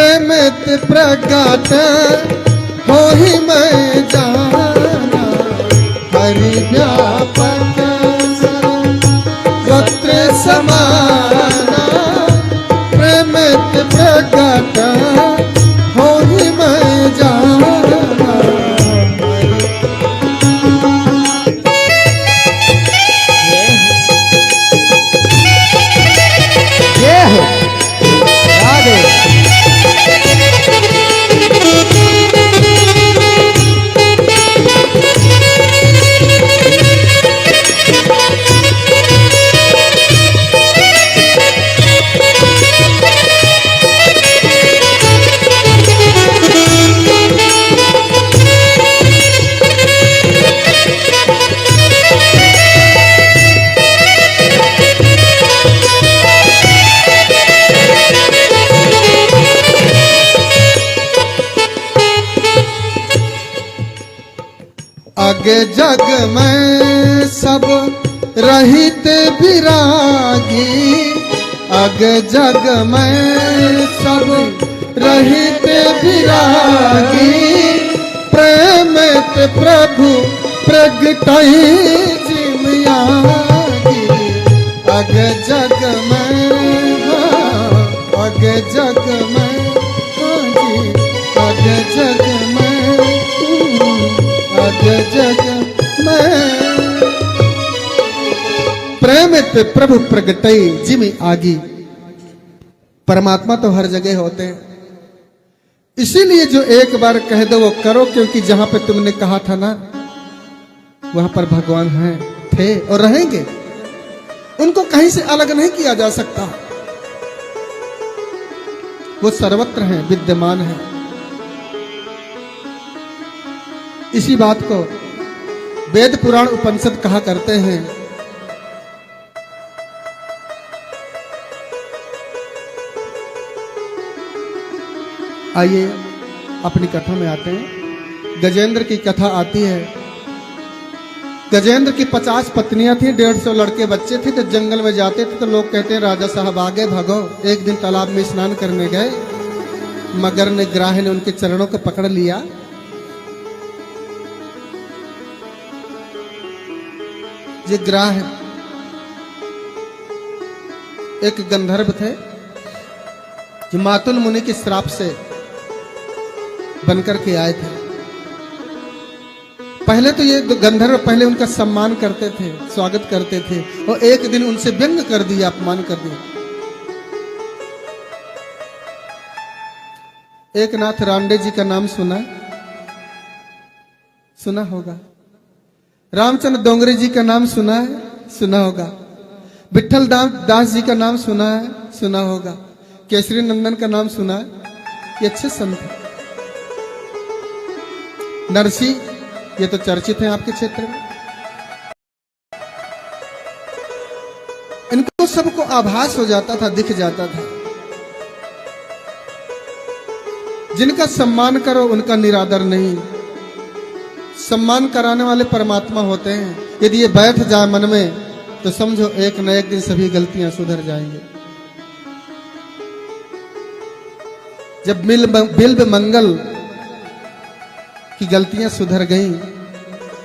प्रेमित प्रगट हो ही मैं जाना, हरि व्यापक वक्त्र समाना, प्रेमित प्रगट हो ही मैं जाना। आगे जग में सब रहित विरागी, आगे जग में सब रहित विरागी, प्रेमित प्रभु प्रगटई जिमियागी। आगे जग में आगे जग में आगे जग में जग में प्रेमित प्रभु प्रगटई जिमि आगी। परमात्मा तो हर जगह होते हैं, इसीलिए जो एक बार कह दो वो करो, क्योंकि जहां पे तुमने कहा था ना वहां पर भगवान हैं, थे और रहेंगे। उनको कहीं से अलग नहीं किया जा सकता, वो सर्वत्र हैं, विद्यमान हैं। इसी बात को वेद पुराण उपनिषद कहा करते हैं। आइए अपनी कथा में आते हैं। गजेंद्र की कथा आती है। गजेंद्र की 50 पत्नियां थी, 150 लड़के बच्चे थे। तो जंगल में जाते थे तो लोग कहते हैं राजा साहब आगे भागो। एक दिन तालाब में स्नान करने गए, मगर ने ग्राह ने उनके चरणों को पकड़ लिया। ये ग्राह एक गंधर्व थे जो मातुल मुनि के श्राप से बनकर के आए थे। पहले तो ये गंधर्व पहले उनका सम्मान करते थे, स्वागत करते थे, और एक दिन उनसे व्यंग कर दिया, अपमान कर दिया। एक नाथ रांडे जी का नाम सुना होगा। रामचंद्र डोंगरे जी का नाम सुना होगा। विठल दास जी का नाम सुना होगा। केसरी नंदन का नाम सुना है। ये अच्छे संत हैं। नरसी ये तो चर्चित हैं आपके क्षेत्र में। इनको सबको आभास हो जाता था, दिख जाता था। जिनका सम्मान करो उनका निरादर नहीं। सम्मान कराने वाले परमात्मा होते हैं। यदि ये बैठ जाए मन में तो समझो एक न एक दिन सभी गलतियां सुधर जाएंगे। जब बिल्ब मंगल की गलतियां सुधर गईं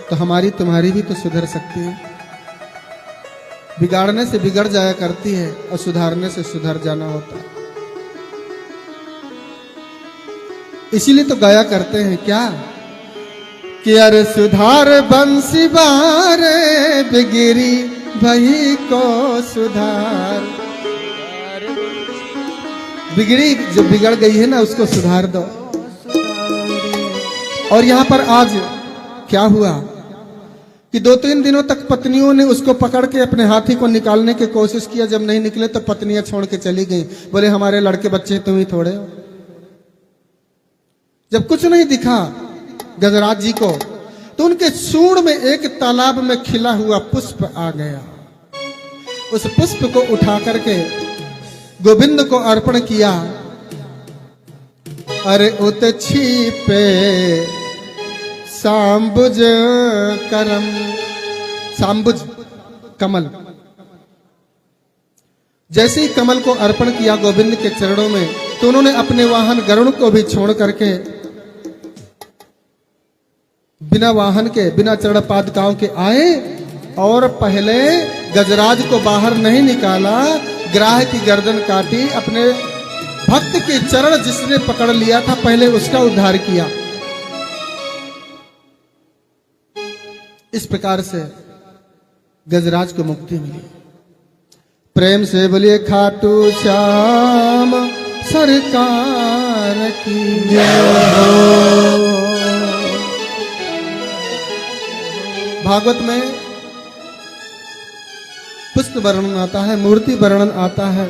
तो हमारी तुम्हारी भी तो सुधर सकती है। बिगाड़ने से बिगड़ जाया करती है और सुधारने से सुधर जाना होता है। इसीलिए तो गाया करते हैं क्या कि अरे सुधार बंसी बारे बिगिरी भई को सुधार। बिगड़ी जो बिगड़ गई है ना उसको सुधार दो। और यहां पर आज क्या हुआ कि 2-3 दिनों तक पत्नियों ने उसको पकड़ के अपने हाथी को निकालने की कोशिश किया। जब नहीं निकले तो पत्नियां छोड़ के चली गई। बोले हमारे लड़के बच्चे तुम ही थोड़े हो। जब कुछ नहीं दिखा गजराज जी को तो उनके सूंड में एक तालाब में खिला हुआ पुष्प आ गया। उस पुष्प को उठा करके गोविंद को अर्पण किया। अरे उत छिपे सांबुज करम, सांबुज कमल। जैसे ही कमल को अर्पण किया गोविंद के चरणों में तो उन्होंने अपने वाहन गरुड़ को भी छोड़ करके बिना वाहन के, बिना चरण पादुकाओं के आए और पहले गजराज को बाहर नहीं निकाला, ग्राह की गर्दन काटी, अपने भक्त के चरण जिसने पकड़ लिया था पहले उसका उद्धार किया। इस प्रकार से गजराज को मुक्ति मिली। प्रेम से बोलिए खाटू श्याम सरकार की जय हो। भागवत में पुष्प वर्णन आता है, मूर्ति वर्णन आता है।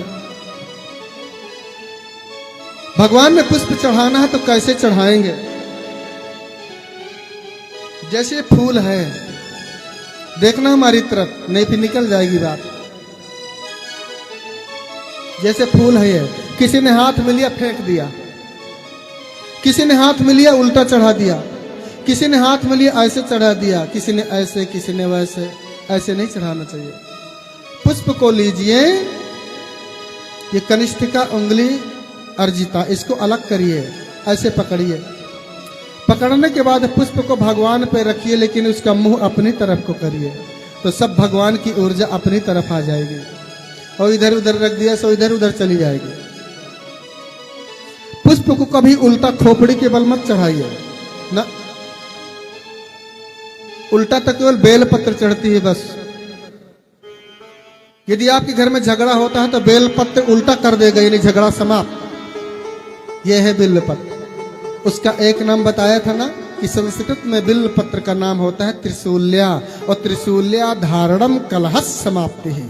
भगवान में पुष्प चढ़ाना है तो कैसे चढ़ाएंगे? जैसे फूल है, देखना हमारी तरफ, नहीं फिर निकल जाएगी बात। जैसे फूल है, ये किसी ने हाथ में लिया फेंक दिया, किसी ने हाथ में लिया उल्टा चढ़ा दिया, किसी ने हाथ में लिया ऐसे चढ़ा दिया, किसी ने ऐसे, किसी ने वैसे। ऐसे नहीं चढ़ाना चाहिए। पुष्प को लीजिए, ये कनिष्ठिका उंगली अर्जिता, इसको अलग करिए, ऐसे पकड़िए। पकड़ने के बाद पुष्प को भगवान पे रखिए, लेकिन उसका मुंह अपनी तरफ को करिए, तो सब भगवान की ऊर्जा अपनी तरफ आ जाएगी। और इधर उधर रख दिया सो इधर उधर चली जाएगी। पुष्प को कभी उल्टा खोपड़ी के बल मत चढ़ाइए ना, उल्टा तो केवल बेलपत्र चढ़ती है बस। यदि आपके घर में झगड़ा होता है तो बेलपत्र उल्टा कर देगा, यानी झगड़ा समाप्त। यह है बेलपत्र। उसका एक नाम बताया था ना कि संस्कृत में बिल्वपत्र का नाम होता है त्रिशूल्या, और त्रिशूल्या धारणम कलहस समाप्ति है।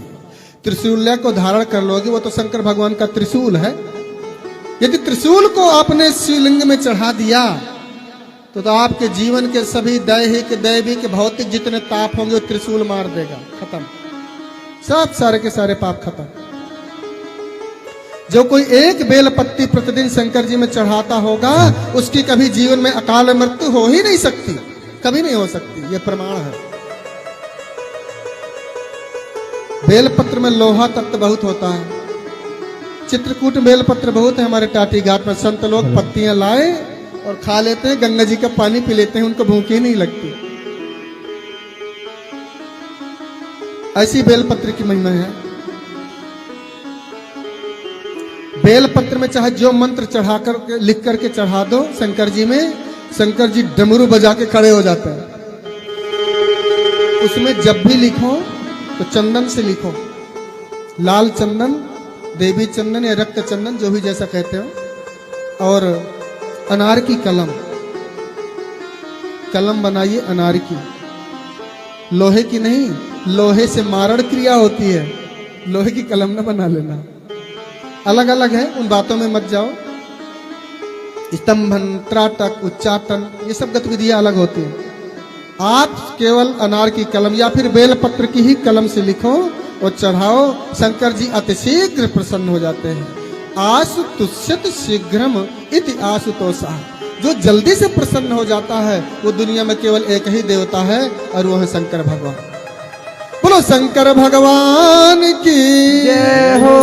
त्रिशूल्या को धारण कर लोगे, वो तो शंकर भगवान का त्रिशूल है। यदि त्रिशूल को आपने शिवलिंग में चढ़ा दिया तो आपके जीवन के सभी दैहिक, दैविक, भौतिक जितने ताप होंगे वो त्रिशूल मार देगा, खत्म। सब सारे के सारे पाप खत्म। जो कोई एक बेलपत्ती प्रतिदिन शंकर जी में चढ़ाता होगा, उसकी कभी जीवन में अकाल मृत्यु हो ही नहीं सकती, कभी नहीं हो सकती। यह प्रमाण है। बेलपत्र में लोहा तत्व बहुत होता है। चित्रकूट बेलपत्र बहुत है हमारे टाटी घाट में। संत लोग पत्तियां लाए और खा लेते हैं, गंगा जी का पानी पी लेते हैं, उनको भूख ही नहीं लगती। ऐसी बेलपत्र की महिमा है। बेलपत्र में चाहे जो मंत्र चढ़ाकर लिख करके चढ़ा दो शंकर जी में, शंकर जी डमरू बजा के खड़े हो जाते हैं। उसमें जब भी लिखो तो चंदन से लिखो, लाल चंदन, देवी चंदन या रक्त चंदन, जो भी जैसा कहते हो। और अनार की कलम, कलम बनाइए अनार की, लोहे की नहीं। लोहे से मारण क्रिया होती है, लोहे की कलम ना बना लेना। अलग अलग है, उन बातों में मत जाओ। स्तंभन, त्राटक, उच्चाटन, ये सब गतिविधियां अलग होती हैं। आप केवल अनार की कलम या फिर बेलपत्र की ही कलम से लिखो और चढ़ाओ। शंकर जी अतिशीघ्र प्रसन्न हो जाते हैं। आसु तुष्यत शीघ्रम इति आशुतोषः। जो जल्दी से प्रसन्न हो जाता है वो दुनिया में केवल एक ही देवता है, और वो है शंकर भगवान। बोलो शंकर भगवान की जय हो।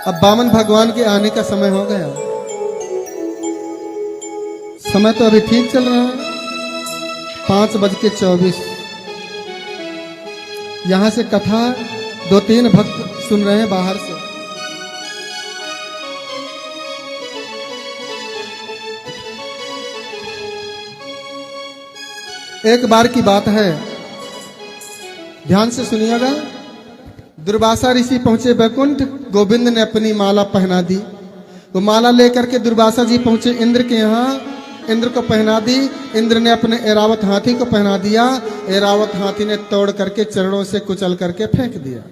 अब वामन भगवान के आने का समय हो गया। समय तो अभी ठीक चल रहा है, 5:24। यहां से कथा 2-3 भक्त सुन रहे हैं बाहर से। एक बार की बात है, ध्यान से सुनिएगा। दुर्वासा ऋषि पहुंचे वैकुंठ, गोविंद ने अपनी माला पहना दी। वो माला लेकर के दुर्वासा जी पहुंचे इंद्र के यहाँ, इंद्र को पहना दी। इंद्र ने अपने ऐरावत हाथी को पहना दिया। ऐरावत हाथी ने तोड़ करके चरणों से कुचल करके फेंक दिया।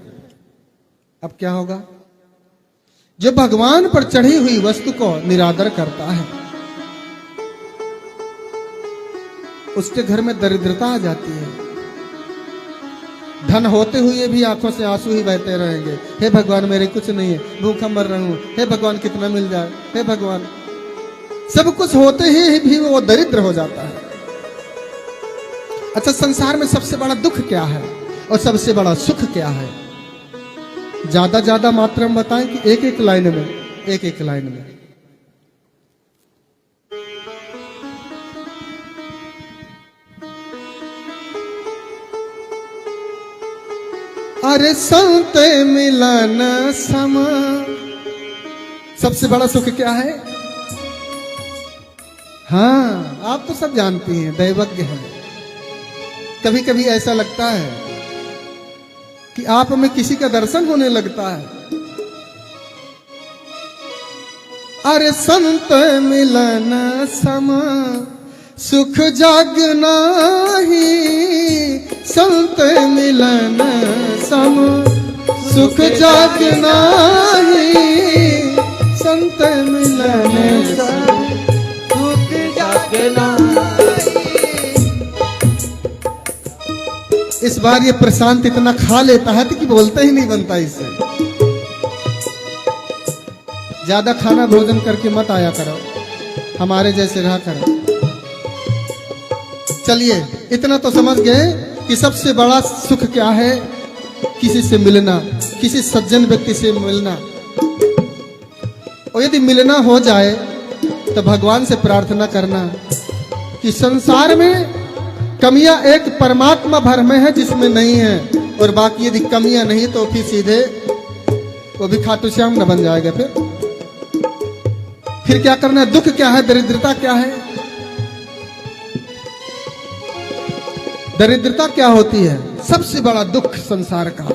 अब क्या होगा? जो भगवान पर चढ़ी हुई वस्तु को निरादर करता है, उसके घर में दरिद्रता आ जाती है। धन होते हुए भी आंखों से आंसू ही बहते रहेंगे। हे भगवान मेरे कुछ नहीं है, भूखा मर रहा हूं, हे भगवान कितना मिल जाए, हे भगवान। सब कुछ होते ही भी वो दरिद्र हो जाता है। अच्छा, संसार में सबसे बड़ा दुख क्या है और सबसे बड़ा सुख क्या है? ज्यादा ज्यादा मात्रा में बताएं कि एक एक लाइन में, एक एक लाइन में। अरे संत मिलन सम, सबसे बड़ा सुख क्या है? हाँ, आप तो सब जानती हैं, दैवज्ञ हैं। कभी कभी ऐसा लगता है कि आप में किसी का दर्शन होने लगता है। अरे संत मिलन सम सुख जग नाही, संत मिलन सम सुख जग नाही, संत मिलन सम सुख जग नाही। इस बार ये प्रशांत इतना खा लेता है कि बोलते ही नहीं बनता इससे। ज्यादा खाना भोजन करके मत आया करो, हमारे जैसे रहा करो। चलिए, इतना तो समझ गए कि सबसे बड़ा सुख क्या है? किसी से मिलना, किसी सज्जन व्यक्ति से मिलना। और यदि मिलना हो जाए तो भगवान से प्रार्थना करना कि संसार में कमियां एक परमात्मा भर में है जिसमें नहीं है, और बाकी यदि कमियां नहीं तो फिर सीधे वो भी खाटू श्याम न बन जाएगा। फिर क्या करना है? दुख क्या है? दरिद्रता क्या है? दरिद्रता क्या होती है? सबसे बड़ा दुख संसार का।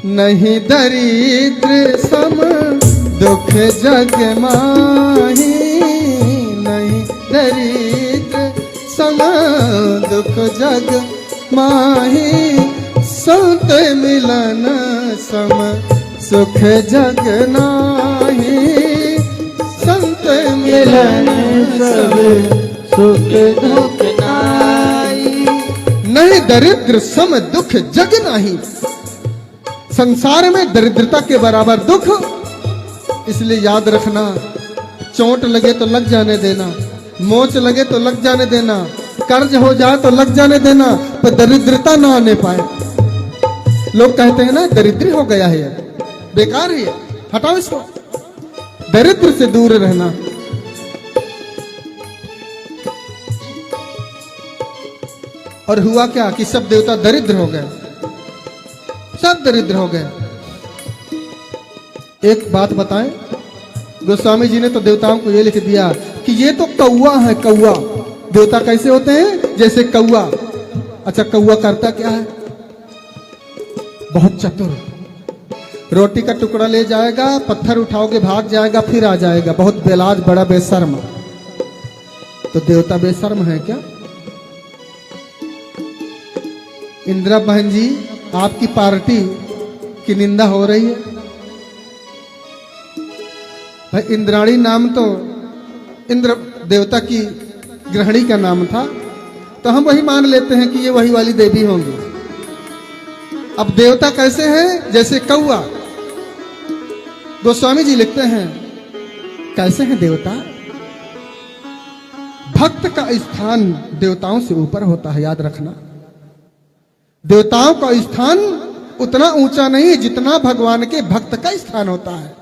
नहीं दरिद्र सम दुख जग माही, नहीं दरिद्र सम दुख जग माही, संत मिलन सम सुख जग नाही, संत मिलन सब सुख दुख नाही। नहीं दरिद्र सम दुख जग नाही, संसार में दरिद्रता के बराबर दुख। इसलिए याद रखना, चोट लगे तो लग जाने देना, मोच लगे तो लग जाने देना, कर्ज हो जाए तो लग जाने देना, पर दरिद्रता ना आने पाए। लोग कहते हैं ना दरिद्री हो गया है, बेकार है, हटाओ इसको। दरिद्र से दूर रहना। और हुआ क्या कि सब देवता दरिद्र हो गए, सब दरिद्र हो गए। एक बात बताएं, गोस्वामी जी ने तो देवताओं को ये लिख दिया कि ये तो कौवा है, कौवा। देवता कैसे होते हैं? जैसे कौवा। अच्छा, कौवा करता क्या है? बहुत चतुर। रोटी का टुकड़ा ले जाएगा, पत्थर उठाओगे भाग जाएगा, फिर आ जाएगा। बहुत बेलाज, बड़ा बेशर्म। तो देवता बेशर्म है क्या? इंदिरा बहन जी, आपकी पार्टी की निंदा हो रही है। भाई, इंद्राणी नाम तो इंद्र देवता की गृहिणी का नाम था, तो हम वही मान लेते हैं कि ये वही वाली देवी होंगी। अब देवता कैसे हैं? जैसे कौवा। गोस्वामी जी लिखते हैं, कैसे हैं देवता? भक्त का स्थान देवताओं से ऊपर होता है, याद रखना। देवताओं का स्थान उतना ऊंचा नहीं जितना भगवान के भक्त का स्थान होता है।